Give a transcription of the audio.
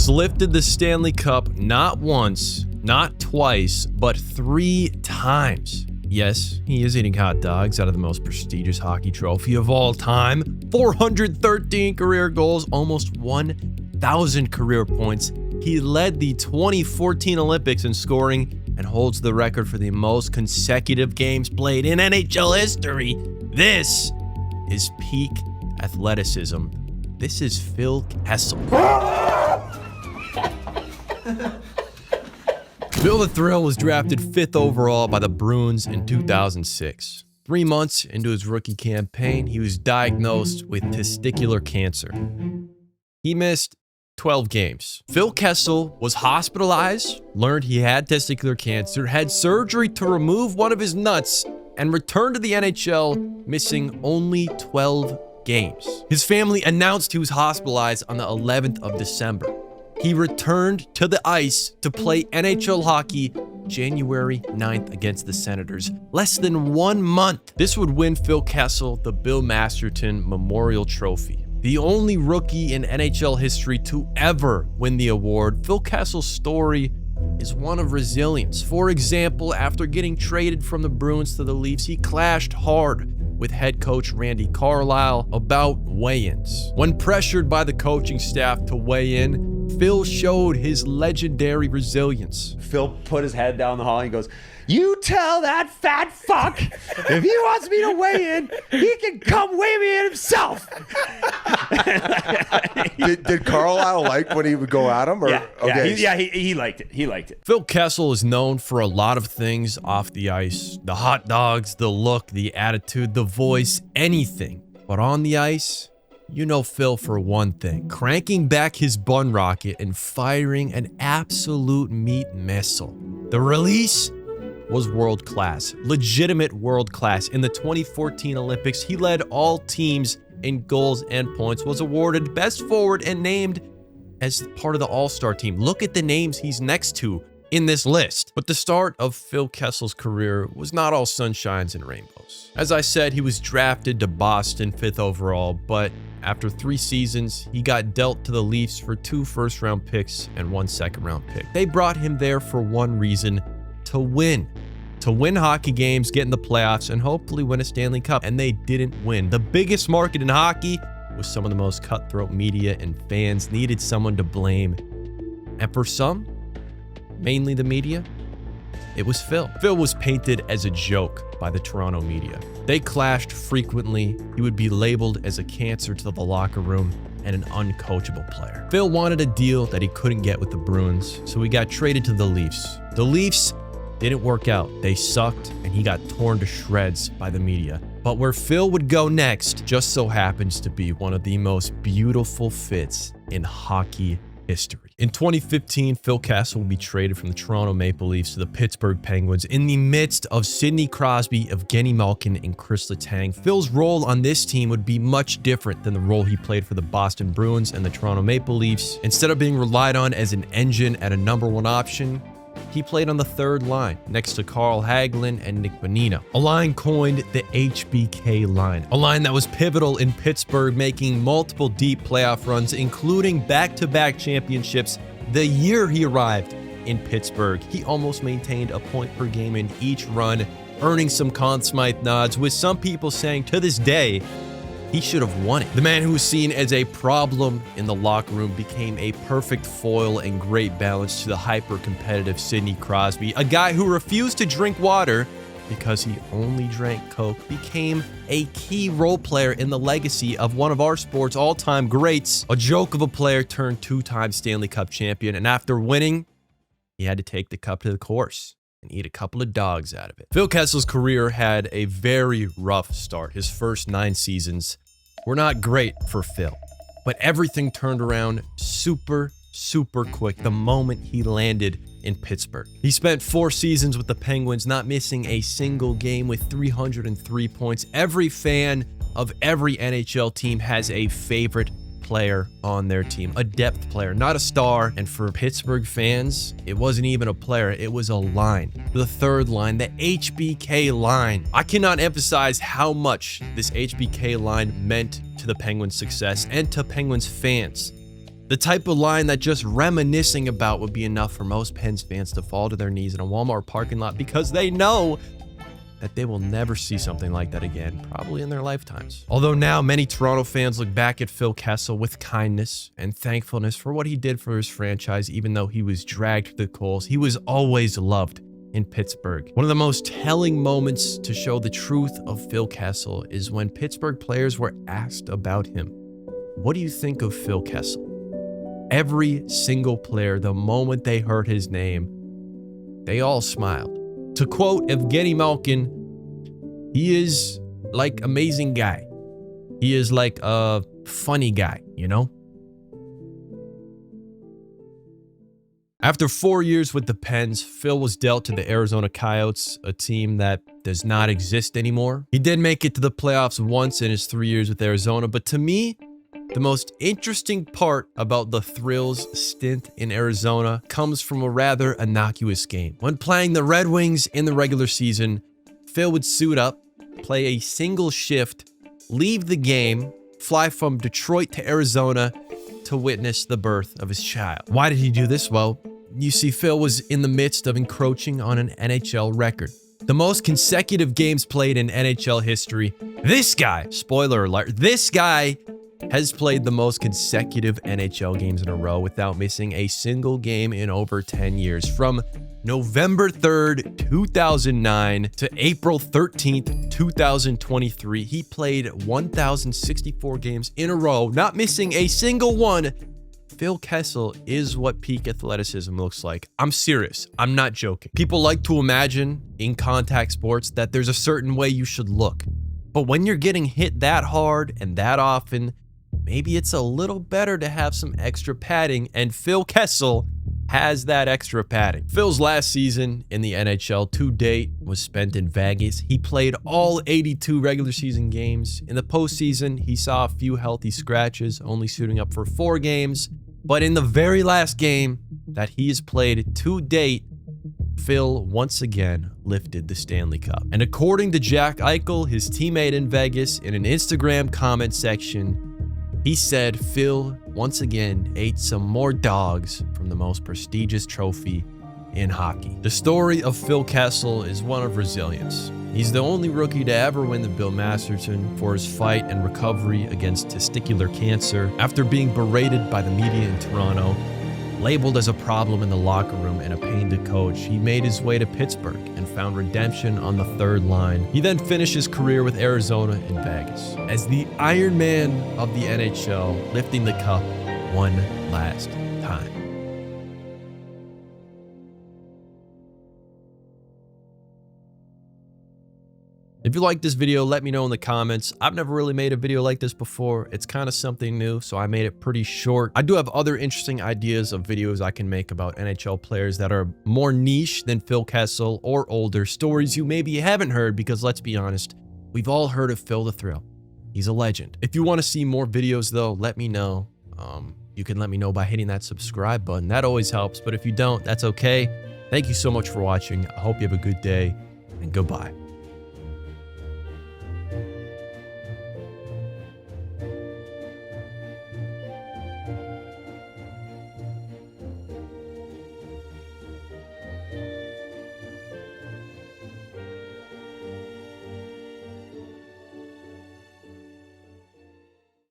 has lifted the Stanley Cup not once, not twice, but 3 times. Yes, he is eating hot dogs out of the most prestigious hockey trophy of all time. 413 career goals, almost 1,000 career points. He led the 2014 Olympics in scoring and holds the record for the most consecutive games played in NHL history. This is peak athleticism. This is Phil Kessel. Phil the Thrill was drafted 5th overall by the Bruins in 2006. 3 months into his rookie campaign, he was diagnosed with testicular cancer. He missed 12 games. Phil Kessel was hospitalized, learned he had testicular cancer, had surgery to remove one of his nuts, and returned to the NHL, missing only 12 games. His family announced he was hospitalized on the 11th of December. He returned to the ice to play NHL hockey January 9th against the Senators. Less than 1 month. This would win Phil Kessel the Bill Masterton Memorial Trophy. The only rookie in NHL history to ever win the award, Phil Kessel's story is one of resilience. For example, after getting traded from the Bruins to the Leafs, he clashed hard with head coach Randy Carlyle about weigh-ins. When pressured by the coaching staff to weigh in, Phil showed his legendary resilience. Phil put his head down the hall and he goes, "You tell that fat fuck if he wants me to weigh in, he can come weigh me in himself." Did Carlisle like when he would go at him? Or? Yeah, he liked it. He liked it. Phil Kessel is known for a lot of things off the ice. The hot dogs, the look, the attitude, the voice, anything. But on the ice, you know Phil for one thing, cranking back his bun rocket and firing an absolute meat missile. The release was world class, legitimate world class. In the 2014 Olympics, he led all teams in goals and points, was awarded best forward and named as part of the All-Star team. Look at the names he's next to in this list. But the start of Phil Kessel's career was not all sunshines and rainbows. As I said, he was drafted to Boston 5th overall, but after 3 seasons, he got dealt to the Leafs for 2 first-round picks and 1 second-round pick. They brought him there for one reason: to win hockey games, get in the playoffs, and hopefully win a Stanley Cup. And they didn't win. The biggest market in hockey was some of the most cutthroat media, and fans needed someone to blame. And for some, mainly the media, it was Phil. Phil was painted as a joke by the Toronto media. They clashed frequently. He would be labeled as a cancer to the locker room and an uncoachable player. Phil wanted a deal that he couldn't get with the Bruins, so he got traded to the Leafs. The Leafs didn't work out. They sucked, and he got torn to shreds by the media. But where Phil would go next just so happens to be one of the most beautiful fits in hockey history. In 2015, Phil Kessel will be traded from the Toronto Maple Leafs to the Pittsburgh Penguins in the midst of Sidney Crosby, Evgeny Malkin, and Chris Letang. Phil's role on this team would be much different than the role he played for the Boston Bruins and the Toronto Maple Leafs. Instead of being relied on as an engine at a #1 option, he played on the 3rd line next to Carl Hagelin and Nick Bonino, a line coined the HBK line, a line that was pivotal in Pittsburgh, making multiple deep playoff runs, including back-to-back championships. The year he arrived in Pittsburgh, he almost maintained a point per game in each run, earning some Conn Smythe nods, with some people saying to this day, he should have won it. The man who was seen as a problem in the locker room became a perfect foil and great balance to the hyper-competitive Sidney Crosby. A guy who refused to drink water because he only drank Coke became a key role player in the legacy of one of our sport's all-time greats. A joke of a player turned 2-time Stanley Cup champion, and after winning, he had to take the cup to the course and eat a couple of dogs out of it. Phil Kessel's career had a very rough start. His first 9 seasons were not great for Phil, but everything turned around super quick the moment he landed in Pittsburgh. He spent 4 seasons with the Penguins, not missing a single game, with 303 points. Every fan of every NHL team has a favorite player on their team, a depth player, not a star. And for Pittsburgh fans, it wasn't even a player, it was a line. The 3rd line, the HBK line. I cannot emphasize how much this HBK line meant to the Penguins' success and to Penguins fans. The type of line that just reminiscing about would be enough for most Pens fans to fall to their knees in a Walmart parking lot because they know that they will never see something like that again, probably in their lifetimes. Although now many Toronto fans look back at Phil Kessel with kindness and thankfulness for what he did for his franchise, even though he was dragged to the coals, he was always loved in Pittsburgh. One of the most telling moments to show the truth of Phil Kessel is when Pittsburgh players were asked about him. What do you think of Phil Kessel? Every single player, the moment they heard his name, they all smiled. To quote Evgeny Malkin, he is like amazing guy. He is like a funny guy, you know? After 4 years with the Pens, Phil was dealt to the Arizona Coyotes, a team that does not exist anymore. He did make it to the playoffs once in his 3 years with Arizona, but to me, the most interesting part about the Thrills' stint in Arizona comes from a rather innocuous game. When playing the Red Wings in the regular season, Phil would suit up, play a single shift, leave the game, fly from Detroit to Arizona to witness the birth of his child. Why did he do this? Well, you see, Phil was in the midst of encroaching on an NHL record. The most consecutive games played in NHL history. This guy, spoiler alert, this guy has played the most consecutive NHL games in a row without missing a single game in over 10 years. From November 3rd, 2009 to April 13th, 2023, he played 1,064 games in a row, not missing a single one. Phil Kessel is what peak athleticism looks like. I'm serious. I'm not joking. People like to imagine in contact sports that there's a certain way you should look. But when you're getting hit that hard and that often, maybe it's a little better to have some extra padding, and Phil Kessel has that extra padding. Phil's last season in the NHL to date was spent in Vegas. He played all 82 regular season games. In the postseason, he saw a few healthy scratches, only suiting up for 4 games. But in the very last game that he has played to date, Phil once again lifted the Stanley Cup. And according to Jack Eichel, his teammate in Vegas, in an Instagram comment section, he said Phil once again ate some more dogs from the most prestigious trophy in hockey. The story of Phil Kessel is one of resilience. He's the only rookie to ever win the Bill Masterton for his fight and recovery against testicular cancer. After being berated by the media in Toronto, labeled as a problem in the locker room and a pain to coach, he made his way to Pittsburgh and found redemption on the third line. He then finished his career with Arizona and Vegas as the Iron Man of the NHL, lifting the cup one last time. If you like this video, let me know in the comments. I've never really made a video like this before. It's kind of something new, so I made it pretty short. I do have other interesting ideas of videos I can make about NHL players that are more niche than Phil Kessel or older. Stories you maybe haven't heard because, let's be honest, we've all heard of Phil the Thrill. He's a legend. If you want to see more videos, though, let me know. You can let me know by hitting that subscribe button. That always helps, but if you don't, that's okay. Thank you so much for watching. I hope you have a good day, and goodbye.